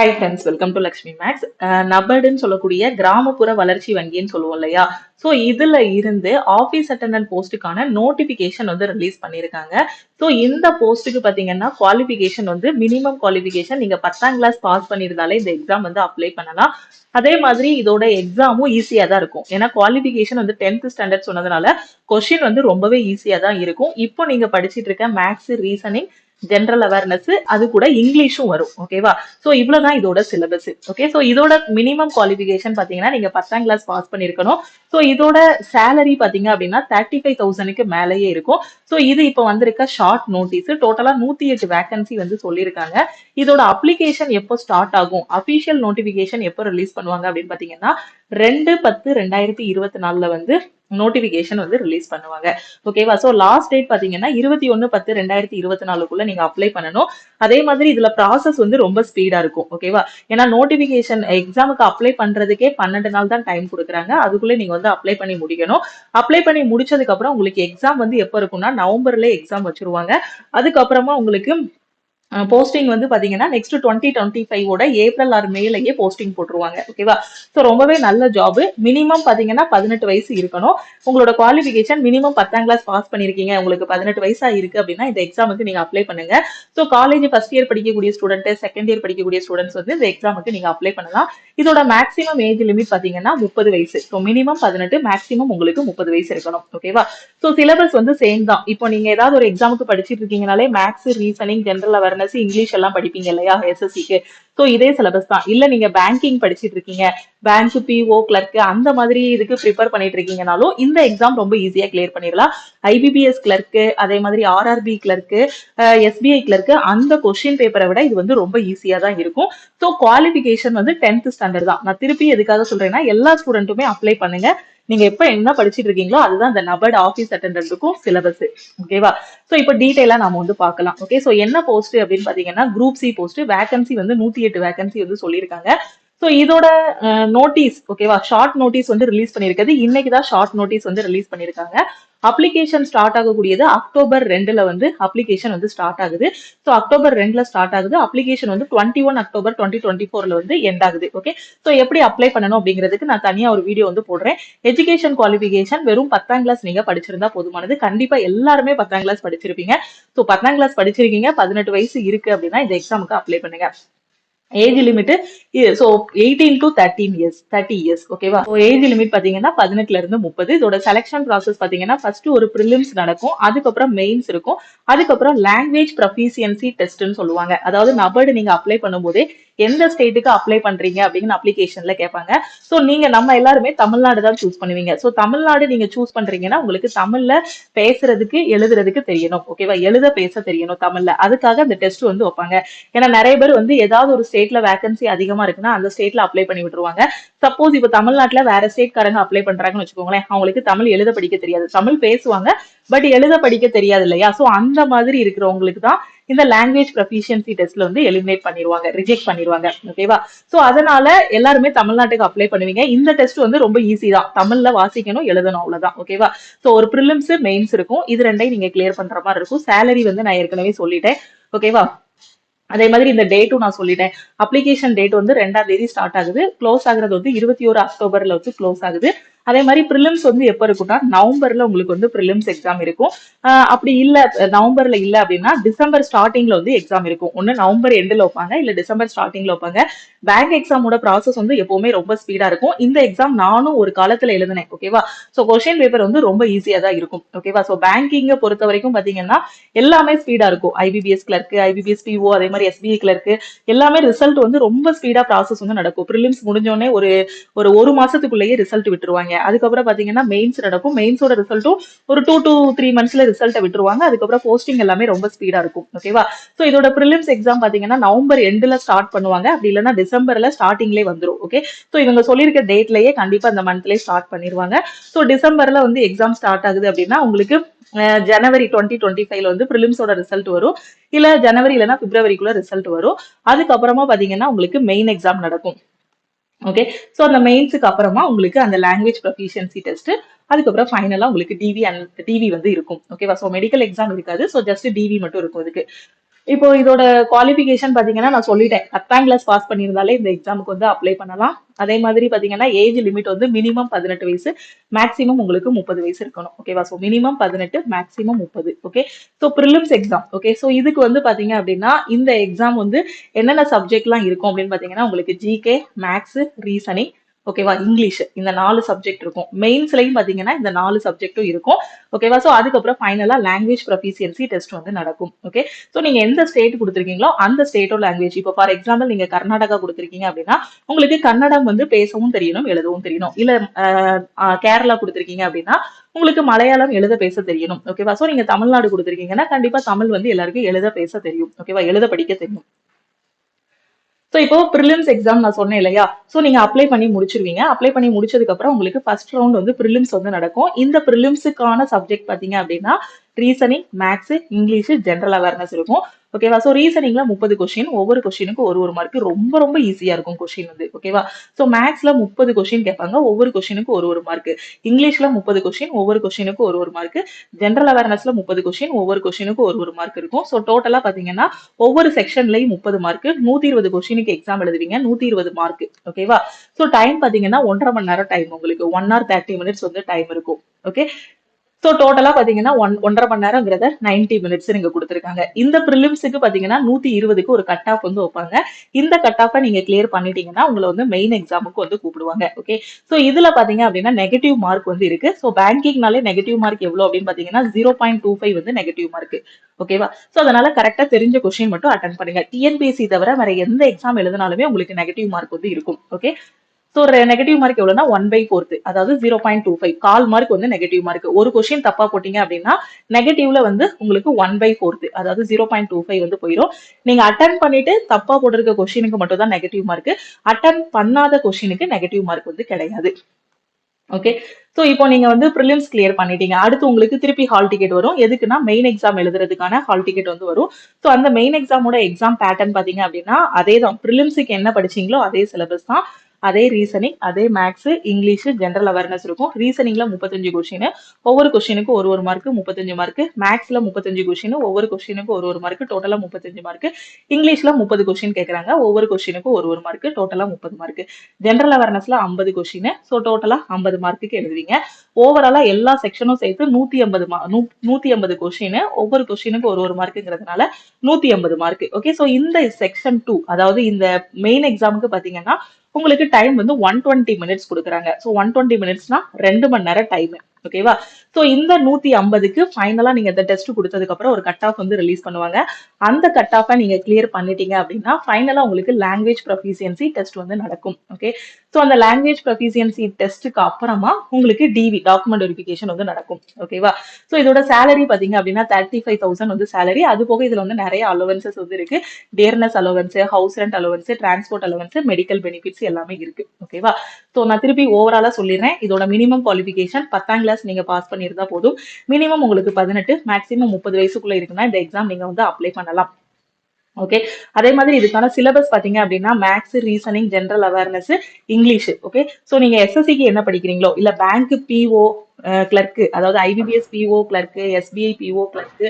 Hi friends, welcome to Lakshmi maths. நபர்டுன்னு சொல்லக்கூடிய கிராமப்புற வளர்ச்சி வங்கின்னு சொல்லுவோம் இல்லையா? ஸோ இதுல இருந்து ஆஃபீஸ் அட்டெண்டன்ட் போஸ்ட்டுக்கான நோட்டிபிகேஷன் வந்து ரிலீஸ் பண்ணியிருக்காங்க. ஸோ இந்த போஸ்ட்டுக்கு பார்த்தீங்கன்னா குவாலிஃபிகேஷன் வந்து மினிமம் குவாலிஃபிகேஷன் நீங்க 10ஆம் கிளாஸ் பாஸ் பண்ணியிருந்தாலே இந்த எக்ஸாம் வந்து அப்ளை பண்ணலாம். அதே மாதிரி இதோட எக்ஸாமும் ஈஸியா தான் இருக்கும். ஏன்னா குவாலிஃபிகேஷன் வந்து 10th ஸ்டாண்டர்ட் சொன்னதுனால கொஸ்டின் வந்து ரொம்பவே ஈஸியா தான் இருக்கும். இப்போ நீங்க படிச்சிட்டு இருக்க மேக்ஸ், ரீசனிங், ஜென்ரல் அவேர்னஸ், அது கூட இங்கிலீஷும் வரும். ஓகேவா? சோ இவ்வளவுதான் இதோட சிலபஸ். ஓகே, சோ இதோட மினிமம் குவாலிஃபிகேஷன் பாத்தீங்கன்னா நீங்க 10ஆம் கிளாஸ் பாஸ் பண்ணிருக்கணும். சோ இதோட சேலரி பாத்தீங்க அப்படின்னா 35,000க்கு மேலேயே இருக்கும். சோ இது இப்ப வந்திருக்க ஷார்ட் நோட்டீஸ். டோட்டலா 108 வேகன்சி வந்து சொல்லியிருக்காங்க. இதோட அப்ளிகேஷன் எப்போ ஸ்டார்ட் ஆகும், அபிஷியல் நோட்டிபிகேஷன் எப்போ ரிலீஸ் பண்ணுவாங்க அப்படின்னு பாத்தீங்கன்னா 2/10/2024 வந்து நோட்டிபிகேஷன் வந்து ரிலீஸ் பண்ணுவாங்க. ஓகேவா? சோ லாஸ்ட் டேட் பாத்தீங்கன்னா 21/10/2024 நீங்க அப்ளை பண்ணணும். அதே மாதிரி இதுல ப்ராசஸ் வந்து ரொம்ப ஸ்பீடா இருக்கும். ஓகேவா? ஏன்னா நோட்டிபிகேஷன் எக்ஸாமுக்கு அப்ளை பண்றதுக்கே 12 நாள் தான் டைம் கொடுக்குறாங்க. அதுக்குள்ள நீங்க வந்து அப்ளை பண்ணி முடிக்கணும். அப்ளை பண்ணி முடிச்சதுக்கு அப்புறம் உங்களுக்கு எக்ஸாம் வந்து எப்ப இருக்கும்னா நவம்பர்ல எக்ஸாம் வச்சிருவாங்க. அதுக்கப்புறமா உங்களுக்கு போஸ்டிங் வந்து பாத்தீங்கன்னா நெக்ஸ்ட் 2025 ஏப்ரல் ஆர் மேலயே போஸ்டிங் போட்டுருவாங்க. ஓகேவா? ஸோ ரொம்பவே நல்ல ஜாப். மினிமம் பாத்தீங்கன்னா 18 வயசு இருக்கணும். உங்களோட குவாலிஃபிகேஷன் மினிமம் 10ஆம் கிளாஸ் பாஸ் பண்ணிருக்கீங்க, உங்களுக்கு 18 வயசா இருக்கு அப்படின்னா இந்த எக்ஸாமுக்கு நீங்க அப்ளை பண்ணுங்க. ஸோ காலேஜ் ஃபர்ஸ்ட் இயர் படிக்கக்கூடிய ஸ்டூடெண்ட், செகண்ட் இயர் படிக்கக்கூடிய ஸ்டூடெண்ட்ஸ் வந்து இந்த எக்ஸாமுக்கு நீங்க அப்ளை பண்ணலாம். இதோட மேக்ஸிமம் ஏஜ் லிமிட் பாத்தீங்கன்னா 30 வயசு. ஸோ மினிமம் 18, மேக்ஸிமம் உங்களுக்கு 30 வயசு இருக்கணும். ஓகேவா? ஸோ சிலபஸ் வந்து சேம் தான். இப்போ நீங்க ஏதாவது ஒரு எக்ஸாமுக்கு படிச்சிட்டு இருக்கீங்கனாலே maths, reasoning, general awareness, English எல்லாம் படிப்பீங்க இல்லையா எஸ்எஸ்சிக்கு? சோ இதே சிலபஸ் தான். இல்ல நீங்க பேங்கிங் படிச்சிட்டு இருக்கீங்க, பேங்க், பிஓ, கிளர்க் அந்த மாதிரி இதுக்கு ப்ரிப்பேர் பண்ணிட்டு இருக்கீங்கனாலும் இந்த எக்ஸாம் ரொம்ப ஈஸியா கிளியர் பண்ணிடலாம். ஐபிபிஎஸ் கிளர்க், அதே மாதிரி ஆர்ஆர்பி கிளர்க், எஸ்பிஐ கிளர்க் அந்த கொஸ்டின் பேப்பரை விட இது வந்து ரொம்ப ஈஸியா தான் இருக்கும். ஸோ குவாலிஃபிகேஷன் வந்து 10th ஸ்டாண்டர்ட் தான். நான் திருப்பி எதுக்காக சொல்றேன்னா எல்லா ஸ்டூடெண்ட்டுமே அப்ளை பண்ணுங்க. நீங்க எப்ப என்ன படிச்சிட்டு இருக்கீங்களோ அதுதான் இந்த நபர்ட் ஆபீஸ் அட்டெண்டன்ட்டுக்கும் சிலபஸ். ஓகேவா? சோ இப்போ டீடைலா நாம வந்து பார்க்கலாம். ஓகே, சோ என்ன போஸ்ட் அப்படின்னு பாத்தீங்கன்னா குரூப் சி போஸ்ட். வேகன்சி வந்து 108 வேகன்சி வந்து சொல்லியிருக்காங்க. சோ இதோட நோட்டீஸ், ஓகேவா, ஷார்ட் நோட்டீஸ் வந்து ரிலீஸ் பண்ணிருக்கிறது இன்னைக்குதான். ஷார்ட் நோட்டீஸ் வந்து ரிலீஸ் பண்ணிருக்காங்க. அப்ளிகேஷன் ஸ்டார்ட் ஆகக்கூடியது அக்டோபர் 2ல வந்து அப்ளிகேஷன் வந்து ஸ்டார்ட் ஆகுது. ஸோ அக்டோபர் 2ல ஸ்டார்ட் ஆகுது. அப்ளிகேஷன் வந்து 21 அக்டோபர் 2024 வந்து எண்ட் ஆகுது. ஓகே, ஸோ எப்படி அப்ளை பண்ணணும் அப்படிங்கிறதுக்கு நான் தனியா ஒரு வீடியோ வந்து போடுறேன். எஜுகேஷன் குவாலிஃபிகேஷன் வெறும் 10ஆம் கிளாஸ் நீங்க படிச்சிருந்தா போதுமானது. கண்டிப்பா எல்லாருமே 10ஆம் கிளாஸ் படிச்சிருப்பீங்க. ஸோ 10ஆம் கிளாஸ் படிச்சிருக்கீங்க, 18 வயசு இருக்கு அப்படின்னா இந்த எக்ஸாமுக்கு அப்ளை பண்ணுங்க. Age limit so 18 to 13 years, 30 years. ஓகேவா? ஏஜ் லிமிட் பாத்தீங்கன்னா 18ல இருந்து 30. இதோட செலக்ஷன் ப்ராசஸ் பாத்தீங்கன்னா ஃபர்ஸ்ட் ஒரு ப்ரிலிம்ஸ் நடக்கும், அதுக்கப்புறம் மெயின்ஸ் இருக்கும், அதுக்கப்புறம் லாங்குவேஜ் ப்ரொஃபிஷியன்சி டெஸ்ட்னு சொல்லுவாங்க. அதாவது நபர்டு நீங்க அப்ளை பண்ணும்போதே எந்த ஸ்டேட்டுக்கு அப்ளை பண்றீங்க அப்படின்னு அப்ளிகேஷன்ல கேட்பாங்க. சோ நீங்க நம்ம எல்லாருமே தமிழ்நாடு தான் சூஸ் பண்ணுவீங்க. சோ தமிழ்நாடு நீங்க சூஸ் பண்றீங்கன்னா உங்களுக்கு தமிழ்ல பேசுறதுக்கு எழுதுறதுக்கு தெரியணும். ஓகேவா? எழுத பேச தெரியணும் தமிழ்ல. அதுக்காக அந்த டெஸ்ட் வந்து வைப்பாங்க. ஏன்னா நிறைய பேர் வந்து ஏதாவது ஒரு ஸ்டேட்ல வேகன்சி அதிகமா இருக்குன்னா அந்த ஸ்டேட்ல அப்ளை பண்ணி விட்டுருவாங்க. சப்போஸ் இப்ப தமிழ்நாட்டுல வேற ஸ்டேட் காரங்க அப்ளை பண்றாங்கன்னு வச்சுக்கோங்களேன், அவங்களுக்கு தமிழ் எழுத படிக்க தெரியாது. தமிழ் பேசுவாங்க, பட் எழுத படிக்க தெரியாது இல்லையா? சோ அந்த மாதிரி இருக்கிறவங்களுக்கு தான் இந்த லாங்குவேஜ் ப்ரொஃபிஷியன்சி டெஸ்ட்ல வந்து எலிமினேட் பண்ணிடுவாங்க, ரிஜெக்ட் பண்ணிடுவாங்க. ஓகேவா? சோ அதனால எல்லாருமே தமிழ்நாட்டுக்கு அப்ளை பண்ணுவீங்க. இந்த டெஸ்ட் வந்து ரொம்ப ஈஸி தான். தமிழ்ல வாசிக்கணும், எழுதணும், அவ்வளவுதான். ஓகேவா? சோ ஒரு ப்ரிலிம்ஸ், மெயின்ஸ் இருக்கும். இது ரெண்டையும் நீங்க கிளியர் பண்ற மாதிரி இருக்கும். சேலரி வந்து நான் ஏற்கனவே சொல்லிட்டேன். ஓகேவா? அதே மாதிரி இந்த டேட்டும் நான் சொல்லிட்டேன். அப்ளிகேஷன் டேட் வந்து 2ஆம் தேதி ஸ்டார்ட் ஆகுது. க்ளோஸ் ஆகுறது வந்து 21 அக்டோபர்ல வந்து க்ளோஸ் ஆகுது. அதே மாதிரி ப்ரிலிம்ஸ் வந்து எப்ப இருக்கும்னா நவம்பர்ல உங்களுக்கு வந்து ப்ரிலிம்ஸ் எக்ஸாம் இருக்கும். அப்படி இல்ல, நவம்பர்ல இல்ல அப்படின்னா டிசம்பர் ஸ்டார்டிங்ல வந்து எக்ஸாம் இருக்கும். ஒன்னு நவம்பர் எண்ட்ல வைப்பாங்க, இல்ல டிசம்பர் ஸ்டார்டிங்ல வைப்பாங்க. பேங்க் எக்ஸாமோட ப்ராசஸ் வந்து எப்பவுமே ரொம்ப ஸ்பீடா இருக்கும். இந்த எக்ஸாம் நானும் ஒரு காலத்துல எழுதினேன். ஓகேவா? சோ கொஸ்டின் பேப்பர் வந்து ரொம்ப ஈஸியா தான் இருக்கும். ஓகேவா? சோ பேங்கிங்க பொறுத்த வரைக்கும் பாத்தீங்கன்னா எல்லாமே ஸ்பீடா இருக்கும். ஐபிபிஎஸ் கிளர்க், ஐபிபிஎஸ் பிஓ, அதே மாதிரி எஸ்பிஐ கிளர்க் எல்லாமே ரிசல்ட் வந்து ரொம்ப ஸ்பீடா ப்ராசஸ் வந்து நடக்கும். ப்ரிலிம்ஸ் முடிஞ்சோடனே ஒரு ஒரு ஒரு மாசத்துக்குள்ளேயே ரிசல்ட் விட்டுருவாங்க. அதுக்கப்புறம் பாத்தீங்கன்னா மெயின்ஸ் நடக்கும். மெயின்ஸோட ரிசல்ட்டும் ஒரு 2 to 3 மந்த்ஸ்ல ரிசல்ட்டை விட்டுருவாங்க. அதுக்கப்புறம் போஸ்டிங் எல்லாமே ரொம்ப ஸ்பீடா இருக்கும். ஓகேவா? சோ இதோட ப்ரிலிம்ஸ் எக்ஸாம் பாத்தீங்கன்னா நவம்பர் எண்ட்ல ஸ்டார்ட் பண்ணுவாங்க, அப்படி இல்லைன்னா டிசம்பர்ல ஸ்டார்டிங்லேயே வந்துரும். ஓகே, சோ இவங்க சொல்லியிருக்க டேட்லயே கண்டிப்பா இந்த மந்த்லயே ஸ்டார்ட் பண்ணிடுவாங்க. சோ டிசம்பர்ல வந்து எக்ஸாம் ஸ்டார்ட் ஆகுது அப்படின்னா உங்களுக்கு ஜனவரி 2025 வந்து ப்ரிலிம்ஸோட ரிசல்ட் வரும். இல்ல ஜனவரி இல்லைன்னா பிப்ரவரிக்குள்ள ரிசல்ட் வரும். அதுக்கப்புறமா பாத்தீங்கன்னா உங்களுக்கு மெயின் எக்ஸாம் நடக்கும். ஓகே, சோ அந்த மெயின்ஸுக்கு அப்புறமா உங்களுக்கு அந்த லாங்குவேஜ் ப்ரொஃபிஷியன்சி டெஸ்ட், அதுக்கப்புறம் ஃபைனலா உங்களுக்கு டிவி அண்ட் டிவி வந்து இருக்கும். ஓகேவா? சோ மெடிக்கல் எக்ஸாம் இருக்காது. சோ ஜஸ்ட் டிவி மட்டும் இருக்கும் இதுக்கு. இப்போ இதோட குவாலிஃபிகேஷன் பாத்தீங்கன்னா நான் சொல்லிட்டேன். 10ஆம் கிளாஸ் பாஸ் பண்ணியிருந்தாலே இந்த எக்ஸாமுக்கு வந்து அப்ளை பண்ணலாம். அதே மாதிரி பாத்தீங்கன்னா ஏஜ் லிமிட் வந்து மினிமம் 18 வயசு, மேக்ஸிமம் உங்களுக்கு 30 வயசு இருக்கணும். ஓகேவா? So minimum 18, maximum 30. Okay. So prelims exam. Okay. So இதுக்கு வந்து பாத்தீங்க அப்படின்னா இந்த எக்ஸாம் வந்து என்னென்ன சப்ஜெக்ட்லாம் இருக்கும் அப்படின்னு பாத்தீங்கன்னா உங்களுக்கு ஜிகே, மேக்ஸ், ரீசனிங், ஓகேவா, இங்கிலீஷ், இந்த 4 சப்ஜெக்ட் இருக்கும். மெயின்ஸ்லயும் பாத்தீங்கன்னா இந்த 4 சப்ஜெக்டும் இருக்கும். ஓகேவா? சோ அதுக்கப்புறம் ஃபைனலா லாங்குவேஜ் ப்ரொஃபிஷியன்சி டெஸ்ட் வந்து நடக்கும். ஓகே. சோ நீங்க எந்த ஸ்டேட் கொடுத்துருக்கீங்களோ அந்த ஸ்டேட்டோட லாங்குவேஜ், இப்போ ஃபார் எக்ஸாம்பிள் நீங்க கர்நாடகா கொடுத்துருக்கீங்க அப்படின்னா உங்களுக்கு கன்னடம் வந்து பேசவும் தெரியணும், எழுதவும் தெரியணும். இல்ல கேரளா கொடுத்துருக்கீங்க அப்படின்னா உங்களுக்கு மலையாளம் எழுத பேச தெரியணும். ஓகேவா? சோ நீங்க தமிழ்நாடு கொடுத்துருக்கீங்கன்னா கண்டிப்பா தமிழ் வந்து எல்லாருக்கும் எழுத பேச தெரியும். ஓகேவா? எழுத படிக்க தெரியும். ஸோ இப்போ ப்ரிலிம்ஸ் எக்ஸாம் நான் சொன்னேன் இல்லையா? ஸோ நீங்க அப்ளை பண்ணி முடிச்சிருவீங்க. அப்ளை பண்ணி முடிச்சதுக்கு அப்புறம் உங்களுக்கு ஃபர்ஸ்ட் ரவுண்ட் வந்து ப்ரிலிம்ஸ் வந்து நடக்கும். இந்த ப்ரிலிம்ஸுக்கான சப்ஜெக்ட் பாத்தீங்க அப்படின்னா reasoning, maths, English, general awareness இருக்கும். ஓகேவா? ஸோ ரீசனிங்ல 30 கொஸ்டின், ஒவ்வொரு கொஸ்டினுக்கு ஒரு மார்க், ரொம்ப ரொம்ப ஈஸியா இருக்கும் கொஸ்டின் வந்து. ஓகேவா? ஸோ மேக்ஸ்ல 30 கொஸ்டின் கேட்பாங்க, ஒவ்வொரு கொஸ்டினுக்கு ஒரு மார்க். இங்கிலீஷ்ல 30 கொஸ்டின், ஒவ்வொரு கொஸ்டினுக்கு ஒரு மார்க். ஜென்ரல் அவேர்னஸ்ல 30 கொஸ்டின், ஒவ்வொரு கொஸ்டினுக்கு ஒரு மார்க் இருக்கும். ஸோ டோட்டலா பாத்தீங்கன்னா ஒவ்வொரு செக்ஷன்லயும் 30 மார்க், 120 கொஸ்டினுக்கு எக்ஸாம் எழுதுவீங்க, 120 மார்க். ஓகேவா? ஸோ டைம் பாத்தீங்கன்னா 1.5 மணி நேரம் டைம், உங்களுக்கு 1 hour 30 minutes வந்து டைம் இருக்கும். ஓகே. சோ டோட்டலா பாத்தீங்கன்னா 1.5 மணி நேரம்ங்கிறத 90 மினிட்ஸ் நீங்க கொடுத்துருக்காங்க. இந்த ப்ரிலிம்ஸுக்கு பாத்தீங்கன்னா 120க்கு ஒரு கட் ஆஃப் வந்து வைப்பாங்க. இந்த கட் ஆஃபை நீங்க கிளியர் பண்ணிட்டீங்கன்னா உங்களை வந்து மெயின் எக்ஸாமுக்கு வந்து கூப்பிடுவாங்க. ஓகே. சோ இதுல பாத்தீங்க அப்படின்னா நெகட்டிவ் மார்க் வந்து இருக்கு. சோ பேங்கிங்னாலே நெகட்டிவ் மார்க் எவ்வளவு அப்படின்னு பாத்தீங்கன்னா 0.25 வந்து நெகட்டிவ் மார்க். ஓகேவா? சோ அதனால கரெக்டா தெரிஞ்ச கொஸ்டின் மட்டும் அட்டன் பண்ணுங்க. டிஎன்பிஎஸ்சி தவிர வேற எந்த எக்ஸாம் எழுதினாலுமே உங்களுக்கு நெகட்டிவ் மார்க் வந்து இருக்கும். ஓகே. ஸோ நெகட்டிவ் மார்க் எவ்வளவுனா 1/4, அதாவது 0.25, கால் மார்க் வந்து நெகட்டிவ் மார்க். ஒரு கொஸ்டின் தப்பா போட்டீங்க அப்படின்னா நெகட்டிவ்ல வந்து உங்களுக்கு 1/4, அதாவது 0.25 வந்து போயிடும். நீங்க அட்டன் பண்ணிட்டு தப்பா போட்டிருக்க கொஸ்டினுக்கு மட்டும் தான் நெகட்டிவ் மார்க். அட்டன் பண்ணாத கொஸ்டினுக்கு நெகட்டிவ் மார்க் வந்து கிடையாது. ஓகே. சோ இப்போ நீங்க வந்து ப்ரிலிம்ஸ் கிளியர் பண்ணிட்டீங்க. அடுத்து உங்களுக்கு திருப்பி ஹால் டிக்கெட் வரும். எதுக்குன்னா மெயின் எக்ஸாம் எழுதுறதுக்கான ஹால் டிக்கெட் வந்து வரும். சோ அந்த மெயின் எக்ஸாமோட எக்ஸாம் பேட்டர்ன் பாத்தீங்க அப்படின்னா அதே தான். ப்ரிலிம்ஸுக்கு என்ன படிச்சீங்களோ அதே சிலபஸ் தான். அதே ரீசனிங், அதே மேக்ஸ், இங்கிலீஷ், ஜென்ரல் அவேர்னஸ் இருக்கும். ரீசனிங்ல 35 கொஸ்டின், ஒவ்வொரு கொஸ்டினுக்கு ஒரு மார்க், 35 மார்க். மேக்ஸ்ல 35 கொஸ்டின், ஒவ்வொரு கொஸ்டினுக்கு ஒரு மார்க், டோட்டலா 35 மார்க். இங்கிலீஷ்ல 30 கொஸ்டின் கேட்கறாங்க, ஒவ்வொரு கொஸ்டினுக்கு ஒரு மார்க், டோட்டலா 30 மார்க். ஜென்ரல் அவேர்னஸ்ல 50 கொஸ்டின், ஸோ டோட்டலா 50 மார்க்குக்கு எழுதுவீங்க. ஓவராலா எல்லா செக்ஷனும் சேர்த்து 150 கொஸ்டின், ஒவ்வொரு கொஸ்டினுக்கு ஒரு மார்க்குங்கிறதுனால 150 மார்க். ஓகே. சோ இந்த செக்ஷன் 2, அதாவது இந்த மெயின் எக்ஸாமுக்கு பாத்தீங்கன்னா உங்களுக்கு டைம் வந்து 120 மினிட்ஸ் கொடுக்குறாங்க. ஸோ 120 மினிட்ஸ்னா 2 மணி நேரம் டைம். ஓகேவா? சோ இந்த 150க்கு ஃபைனலா நீங்க இந்த டெஸ்ட் கொடுத்ததுக்கு அப்புறம் ஒரு கட் ஆஃப் வந்து ரிலீஸ் பண்ணுவாங்க. அந்த கட் ஆஃபை நீங்க கிளியர் பண்ணிட்டீங்க அப்படின்னா ஃபைனலா உங்களுக்கு லாங்குவேஜ் ப்ரொஃபிஷியன்சி டெஸ்ட் வந்து நடக்கும். ஓகே. சோ அந்த லாங்குவேஜ் ப்ரொஃபிஷியன்சி டெஸ்ட்டுக்கு அப்புறமா உங்களுக்கு டிவி, டாக்குமெண்ட் வெரிஃபிகேஷன் வந்து நடக்கும். ஓகேவா? சோ இதோட சேலரி பாத்தீங்க அப்படின்னா 35,000 வந்து சேலரி. அது போக இதுல வந்து நிறைய அலோவன்சஸ் வந்து இருக்கு. Dearness allowance, house rent allowance, transport allowance, medical benefits எல்லாமே இருக்கு. ஓகேவா? சோ நான் திருப்பி ஓவராலா சொல்லிடுறேன். இதோட மினிமம் குவாலிஃபிகேஷன் 10ஆம் கிளாஸ் நீங்க பாஸ் பண்ணியிருந்தா போதும். மினிமம் உங்களுக்கு 18, மேக்ஸிமம் 30 வயசுக்குள்ள இருக்குன்னா இந்த எக்ஸாம் நீங்க வந்து அப்ளை பண்ணலாம். ஓகே. அதே மாதிரி இதுக்கான சிலபஸ் பாத்தீங்க அப்படின்னா maths, reasoning, general awareness, English. Okay. So நீங்க எஸ்எஸ்சிக்கு என்ன படிக்கிறீங்களோ, இல்ல பேங்க் பிஓ கிளர்க், அதாவது IBPS PO clerk, SBI PO clerk,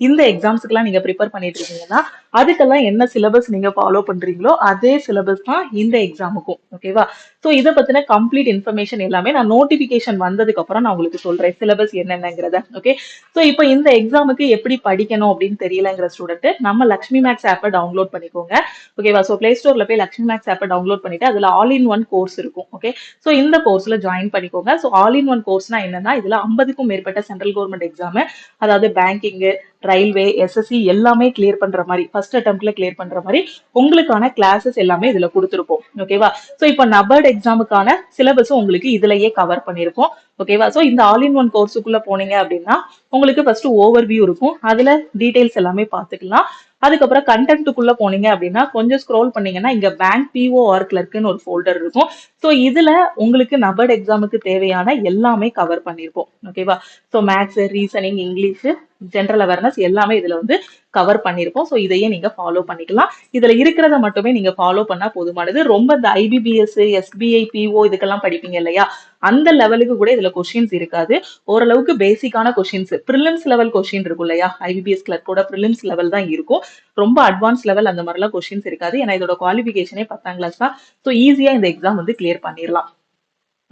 இந்த எக்ஸாம்ஸ்க்குலாம் நீங்க ப்ரிப்பேர் பண்ணிட்டு இருக்கீங்கன்னா அதுக்கெல்லாம் என்ன சிலபஸ் நீங்க ஃபாலோ பண்றீங்களோ அதே சிலபஸ் தான் இந்த எக்ஸாமுக்கும். ஓகேவா? சோ இதை பத்தின கம்ப்ளீட் இன்ஃபர்மேஷன் எல்லாமே நான் நோட்டிபிகேஷன் வந்ததுக்கு அப்புறம் நான் உங்களுக்கு சொல்றேன், சிலபஸ் என்னென்னங்கிறத. ஓகே. சோ இப்போ இந்த எக்ஸாமுக்கு எப்படி படிக்கணும் அப்படின்னு தெரியலங்கிற ஸ்டூடெண்ட் நம்ம லக்ஷ்மி மேக்ஸ் ஆப்பை டவுன்லோட் பண்ணிக்கோங்க. ஓகேவா? சோ பிளே ஸ்டோர்ல போய் லக்ஷ்மி மேக்ஸ் ஆப்பை டவுன்லோட் பண்ணிட்டு அதுல ஆல் இன் ஒன் கோர்ஸ் இருக்கும். ஓகே. சோ இந்த கோர்ஸ்ல ஜாயின் பண்ணிக்கோங்க. சோ ஆல் இன் ஒன் கோர்ஸ்னா என்னன்னா இதுல 50க்கும் மேற்பட்ட சென்ட்ரல் கவர்மெண்ட் எக்ஸாம், அதாவது பேங்கிங், ரயில்வே, எஸ்எஸ்சி எல்லாமே கிளியர் பண்ற மாதிரி, ஃபர்ஸ்ட் அட்டெம்ப்ட்ல கிளியர் பண்ற மாதிரி உங்களுக்கான கிளாஸஸ் எல்லாமே இதுல கொடுத்துருப்போம். ஓகேவா? சோ இப்போ நபர்ட் எக்ஸாமுக்கான சிலபஸும் உங்களுக்கு இதுலயே கவர் பண்ணிருப்போம். ஓகேவா? சோ இந்த ஆல் இன் ஒன் கோர்ஸுக்குள்ள போனீங்க அப்படின்னா உங்களுக்கு ஃபர்ஸ்ட் ஓவர் வியூ இருக்கும், அதுல டீடைல்ஸ் எல்லாமே பாத்துக்கலாம். அதுக்கப்புறம் கண்டென்ட்டுக்குள்ள போனீங்க அப்படின்னா கொஞ்சம் ஸ்க்ரோல் பண்ணீங்கன்னா இங்க பேங்க் பிஓ ஆர் கிளர்க்னு ஒரு ஃபோல்டர் இருக்கும். சோ இதுல உங்களுக்கு நபர்ட் எக்ஸாமுக்கு தேவையான எல்லாமே கவர் பண்ணிருப்போம். ஓகேவா? So maths, reasoning, English, general awareness எல்லாமே இதுல வந்து கவர் பண்ணிருப்போம். ஸோ இதையே நீங்க ஃபாலோ பண்ணிக்கலாம். இதுல இருக்கிறத மட்டுமே நீங்க ஃபாலோ பண்ணா போதுமானது. ரொம்ப இந்த ஐபிபிஎஸ், எஸ்பிஐ, பிஓ இதுக்கெல்லாம் படிப்பீங்க இல்லையா, அந்த லெவலுக்கு கூட இதுல கொஸ்டின்ஸ் இருக்காது. ஓரளவுக்கு பேசிக்கான கொஸ்டின்ஸ், ப்ரிலிம்ஸ் லெவல் கொஸ்டின் இருக்கும் இல்லையா, ஐபிபிஎஸ் கிளர்க்கோட ப்ரிலிம்ஸ் லெவல் தான் இருக்கும். ரொம்ப அட்வான்ஸ் லெவல் அந்த மாதிரிலாம் கொஸ்டின்ஸ் இருக்காது. ஏன்னா இதோட குவாலிஃபிகேஷனே 10ஆம் கிளாஸ் தான். ஸோ ஈஸியா இந்த எக்ஸாம் வந்து கிளியர் பண்ணிடலாம்.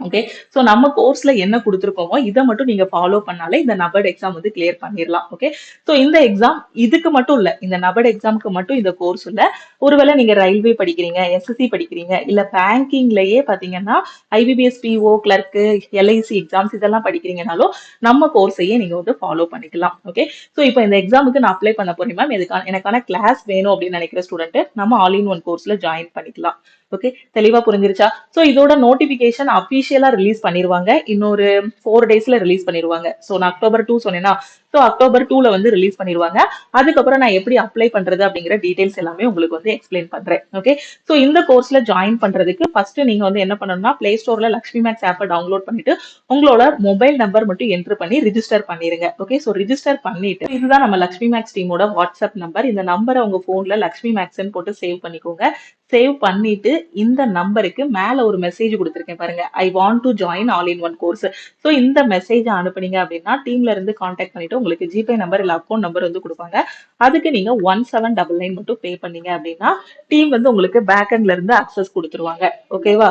ஓகே, சோ நம்ம கோர்ஸ்ல என்ன கொடுத்துருக்கோமோ இதை மட்டும் நீங்க ஃபாலோ பண்ணாலே இந்த நபர்ட் எக்ஸாம் வந்து கிளியர் பண்ணிடலாம். ஓகே, சோ இந்த எக்ஸாம் இதுக்கு மட்டும் இல்ல, இந்த நபர்ட் எக்ஸாமுக்கு மட்டும் இந்த கோர்ஸ் இல்ல. ஒருவேளை நீங்க ரயில்வே படிக்கிறீங்க, எஸ்எஸ்சி படிக்கிறீங்க, இல்ல பேங்கிங்லயே பாத்தீங்கன்னா IBPS, PO, clerk, LIC exams இதெல்லாம் படிக்கிறீங்கனாலும் நம்ம கோர்ஸையே நீங்க வந்து ஃபாலோ பண்ணிக்கலாம். ஓகே, சோ இப்போ இந்த எக்ஸாமுக்கு நான் அப்ளை பண்ண போறேன் மேம், எனக்கான கிளாஸ் வேணும் அப்படின்னு நினைக்கிற ஸ்டூடெண்ட் நம்ம ஆல் இன் ஒன் கோர்ஸ்ல ஜாயின் பண்ணிக்கலாம். ஓகே, தெளிவா புரிஞ்சிருச்சா? சோ இதோட நோட்டிபிகேஷன் அபிஷியலா ரிலீஸ் பண்ணிருவாங்க. இன்னொரு 4 டேஸ்ல ரிலீஸ் பண்ணிருவாங்க. சோ நான் அக்டோபர் 2 சொன்னேன்னா, சோ அக்டோபர் 2ல வந்து ரிலீஸ் பண்ணிருவாங்க. அதுக்கப்புறம் நான் எப்படி அப்ளை பண்றது அப்படிங்கிற டீடைல்ஸ் எல்லாமே உங்களுக்கு வந்து எக்ஸ்பிளைன் பண்றேன். ஓகே, சோ இந்த கோர்ஸ்ல ஜாயின் பண்றதுக்கு ஃபர்ஸ்ட் நீங்க வந்து என்ன பண்ணணும்னா, பிளே ஸ்டோர்ல லக்ஷ்மி மேக்ஸ் ஆப்பை டவுன்லோட் பண்ணிட்டு உங்களோட மொபைல் நம்பர் மட்டும் என்டர் பண்ணி ரிஜிஸ்டர் பண்ணிருங்க. ஓகே, சோ ரிஜிஸ்டர் பண்ணிட்டு இதுதான் நம்ம லக்ஷ்மி மேக்ஸ் டீமோட வாட்ஸ்அப் நம்பர். இந்த நம்பரை உங்க போன்ல லக்ஷ்மி மேக்ஸ்ன்னு போட்டு சேவ் பண்ணிக்கோங்க. சேவ் பண்ணிட்டு இந்த நம்பருக்கு மேல ஒரு மெசேஜ் கொடுத்துருக்கேன் பாருங்க, I want to join all in one course. So இந்த மெசேஜ் அனுப்புனீங்க அப்படின்னா டீம்ல இருந்து கான்டாக்ட் பண்ணிட்டு உங்களுக்கு ஜிபே நம்பர் இல்ல அக்கௌண்ட் நம்பர் வந்து கொடுப்பாங்க. அதுக்கு நீங்க 1799 மட்டும் பே பண்ணீங்க அப்படின்னா டீம் வந்து உங்களுக்கு பேக்எண்ட்ல இருந்து அக்சஸ் கொடுத்துருவாங்க. ஓகேவா?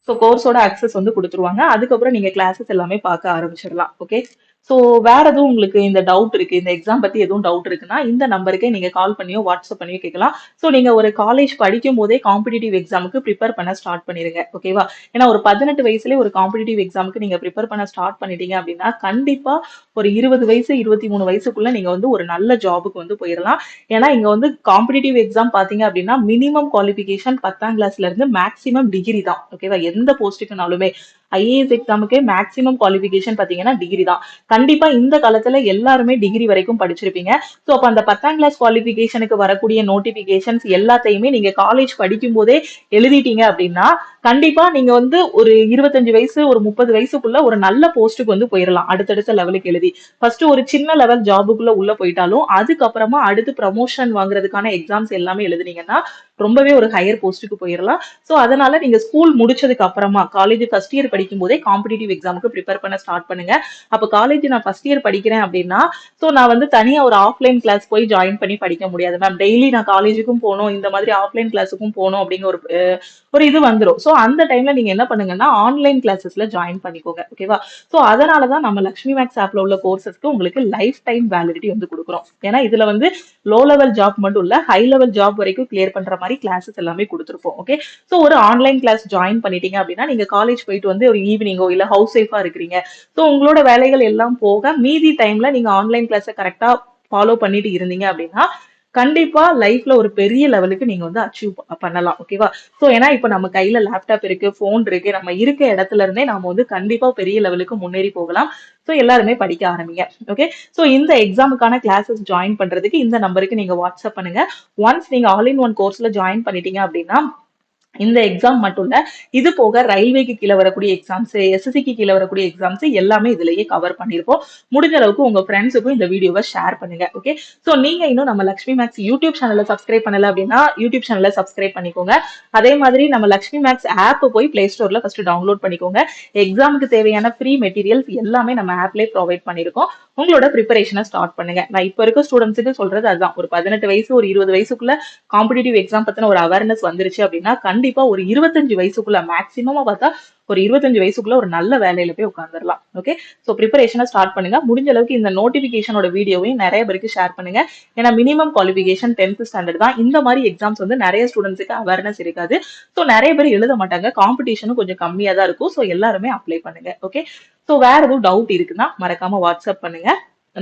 ஸோ கோர்ஸோட அக்சஸ் வந்து கொடுத்துருவாங்க. அதுக்கப்புறம் நீங்க கிளாஸஸ் எல்லாமே பார்க்க ஆரம்பிச்சிடலாம். ஓகே, ஸோ வேற எதுவும் உங்களுக்கு இந்த டவுட் இருக்கு, இந்த எக்ஸாம் பத்தி எதுவும் டவுட் இருக்குன்னா இந்த நம்பருக்கே நீங்க கால் பண்ணியோ வாட்ஸ்அப் பண்ணியோ கேட்கலாம். ஸோ நீங்க ஒரு காலேஜ் படிக்கும் போதே காம்படிட்டிவ் எக்ஸாமுக்கு ப்ரிப்பேர் பண்ண ஸ்டார்ட் பண்ணிருங்க. ஓகேவா? ஏன்னா ஒரு 18 வயசுலேயே ஒரு காம்படிட்டிவ் எக்ஸாமுக்கு நீங்க ப்ரிப்பேர் பண்ண ஸ்டார்ட் பண்ணிட்டீங்க அப்படின்னா கண்டிப்பா ஒரு 20 வயசு 23 வயசுக்குள்ள நீங்க வந்து ஒரு நல்ல ஜாபுக்கு வந்து போயிடலாம். ஏன்னா இங்க வந்து காம்படிட்டிவ் எக்ஸாம் பாத்தீங்க அப்படின்னா மினிமம் குவாலிஃபிகேஷன் 10ஆம் கிளாஸ்ல இருந்து மேக்ஸிமம் டிகிரி தான். ஓகேவா? எந்த போஸ்ட்டுக்குனாலுமே ஐஏஎஸ் எக்ஸாமுக்கு மேக்ஸிமம் குவாலிஃபிகேஷன் பாத்தீங்கன்னா டிகிரி தான். கண்டிப்பா இந்த காலத்துல எல்லாருமே டிகிரி வரைக்கும் படிச்சிருப்பீங்க. சோ அப்ப அந்த 10ஆம் கிளாஸ் குவாலிஃபிகேஷனுக்கு வரக்கூடிய நோட்டிபிகேஷன்ஸ் எல்லாத்தையுமே நீங்க காலேஜ் படிக்கும் போதே எழுதிட்டீங்க அப்படின்னா கண்டிப்பா நீங்க வந்து ஒரு 25 வயசு ஒரு 30 வயசுக்குள்ள ஒரு நல்ல போஸ்ட்டுக்கு வந்து போயிடலாம். அடுத்தடுத்த லெவலுக்கு எழுதி ஃபர்ஸ்ட் ஒரு சின்ன லெவல் ஜாபுக்குள்ள உள்ள போயிட்டாலும் அதுக்கப்புறமா அடுத்து ப்ரமோஷன் வாங்குறதுக்கான எக்ஸாம்ஸ் எல்லாமே எழுதுனீங்கன்னா ரொம்பவே ஒரு ஹையர் போஸ்ட்டுக்கு போயிடலாம். சோ அதனால நீங்க ஸ்கூல் முடிச்சதுக்கு அப்புறமா காலேஜ் ஃபர்ஸ்ட் இயர் படிக்கும் போதே காம்படிட்டிவ் எக்ஸாமுக்கு ப்ரிப்பேர் பண்ண ஸ்டார்ட் பண்ணுங்க. அப்ப காலேஜ் நான் ஃபர்ஸ்ட் இயர் படிக்கிறேன் அப்படின்னா சோ நான் வந்து தனியா ஒரு ஆஃப்லைன் கிளாஸ் போய் ஜாயின் பண்ணி படிக்க முடியாது மேம். டெய்லி நான் காலேஜுக்கும் போகணும், இந்த மாதிரி ஆஃப்லைன் கிளாஸுக்கும் போகணும் அப்படிங்கிற ஒரு இது வந்துடும். சோ அந்த டைம்ல நீங்க என்ன பண்ணுங்கன்னா ஆன்லைன் கிளாஸஸ்ல ஜாயின் பண்ணிக்கோங்க. ஓகேவா? சோ அதனாலதான் நம்ம லக்ஷ்மி மேக்ஸ் ஆப்ல உள்ள கோர்சஸ்க்கு உங்களுக்கு லைஃப் டைம் வேலிடிட்டி வந்து கொடுக்குறோம். ஏன்னா இதுல வந்து லோ லெவல் ஜாப் மட்டும் இல்ல, ஹை லெவல் ஜாப் வரைக்கும் கிளியர் பண்ற மாதிரி கிளாஸஸ் எல்லாமே கொடுத்துருப்போம். ஓகே, சோ ஒரு ஆன்லைன் கிளாஸ் ஜாயின் பண்ணிட்டீங்க அப்படின்னா நீங்க காலேஜ் போயிட்டு வந்து ஒரு ஈவினிங்கோ இல்ல ஹவுஸ் ஒய்ஃபா இருக்கிறீங்க, சோ உங்களோட வேலைகள் எல்லாம் போக மீதி டைம்ல நீங்க ஆன்லைன் கிளாஸை கரெக்டா ஃபாலோ பண்ணிட்டு இருந்தீங்க அப்படின்னா கண்டிப்பா லைஃப்ல ஒரு பெரிய லெவலுக்கு நீங்க வந்து அச்சீவ் பண்ணலாம். ஓகேவா? சோ ஏன்னா இப்ப நம்ம கையில லேப்டாப் இருக்கு, போன் இருக்கு, நம்ம இருக்க இடத்துல இருந்தே நாம வந்து கண்டிப்பா பெரிய லெவலுக்கு முன்னேறி போகலாம். சோ எல்லாருமே படிக்க ஆரம்பிங்க. ஓகே, சோ இந்த எக்ஸாமுக்கான கிளாஸஸ் ஜாயின் பண்றதுக்கு இந்த நம்பருக்கு நீங்க வாட்ஸ்அப் பண்ணுங்க. ஒன்ஸ் நீங்க ஆல் இன் ஒன் கோர்ஸ்ல ஜாயின் பண்ணிட்டீங்க அப்படின்னா இந்த எக்ஸாம் மட்டும் இல்ல, இது போக ரயில்வேக்கு கீழே வரக்கூடிய எக்ஸாம்ஸ், எஸ்எஸ்சிக்கு கீழே வரக்கூடிய எக்ஸாம்ஸ் எல்லாமே இதுலயே கவர் பண்ணிருப்போம். முடிஞ்ச அளவுக்கு உங்க ஃப்ரெண்ட்ஸுக்கும் இந்த வீடியோவை ஷேர் பண்ணுங்க. ஓகே, சோ நீங்க இன்னும் நம்ம லக்ஷ்மி மேக்ஸ் யூடியூப் சேனலை சப்ஸ்கிரைப் பண்ணல அப்படின்னா யூடியூப் சேனலை சப்ஸ்கிரைப் பண்ணிக்கோங்க. அதே மாதிரி நம்ம லக்ஷ்மி மேக்ஸ் ஆப் போய் பிளே ஸ்டோர்ல ஃபர்ஸ்ட் டவுன்லோட் பண்ணிக்கோங்க. எக்ஸாமுக்கு தேவையான ஃப்ரீ மெட்டீரியல்ஸ் எல்லாமே நம்ம ஆப்லயே ப்ரொவைட் பண்ணிருக்கோம். உங்களோட ப்ரிப்பரேஷனை ஸ்டார்ட் பண்ணுங்க. நான் இப்ப இருக்க ஸ்டூடெண்ட்ஸுக்கு சொல்றது அதுதான், ஒரு 18 வயசு ஒரு 20 வயசுக்குள்ள காம்படிட்டிவ் எக்ஸாம் பத்தின ஒரு அவேர்னஸ் வந்துருச்சு அப்படின்னா கண்டிப்பா ஒரு 25 வயசுக்குள்ள மேக்சிமமா பார்த்தா ஒரு 25 வயசுக்குள்ள ஒரு நல்ல வேலையில போய் உட்காந்துடலாம். ஓகே, சோ ப்ரிப்பரேஷனை ஸ்டார்ட் பண்ணுங்க. முடிஞ்ச அளவுக்கு இந்த நோட்டிபிகேஷனோட வீடியோவையும் நிறைய பேருக்கு ஷேர் பண்ணுங்க. ஏன்னா மினிமம் குவாலிஃபிகேஷன் 10th ஸ்டாண்டர்ட் தான். இந்த மாதிரி எக்ஸாம்ஸ் வந்து நிறைய ஸ்டூடெண்ட்ஸுக்கு அவேர்னஸ் இருக்காது. சோ நிறைய பேர் எழுத மாட்டாங்க, காம்படிஷனும் கொஞ்சம் கம்மியா தான் இருக்கும். சோ எல்லாருமே அப்ளை பண்ணுங்க. ஓகே, சோ வேற எதுவும் டவுட் இருக்குன்னா மறக்காம வாட்ஸ்அப் பண்ணுங்க.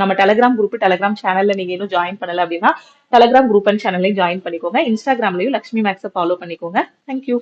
நம்ம டெலிகிராம் குரூப், டெலிகிராம் சேனல்ல நீங்க இன்னும் ஜாயின் பண்ணல அப்படின்னா டெலிகிராம் குரூப் அண்ட் சேனல்லையும் ஜாயின் பண்ணிக்கோங்க. இன்ஸ்டாகிராம்லயும் லக்ஷ்மி மேக்ஸை ஃபாலோ பண்ணிக்கோங்க. தேங்க்யூ.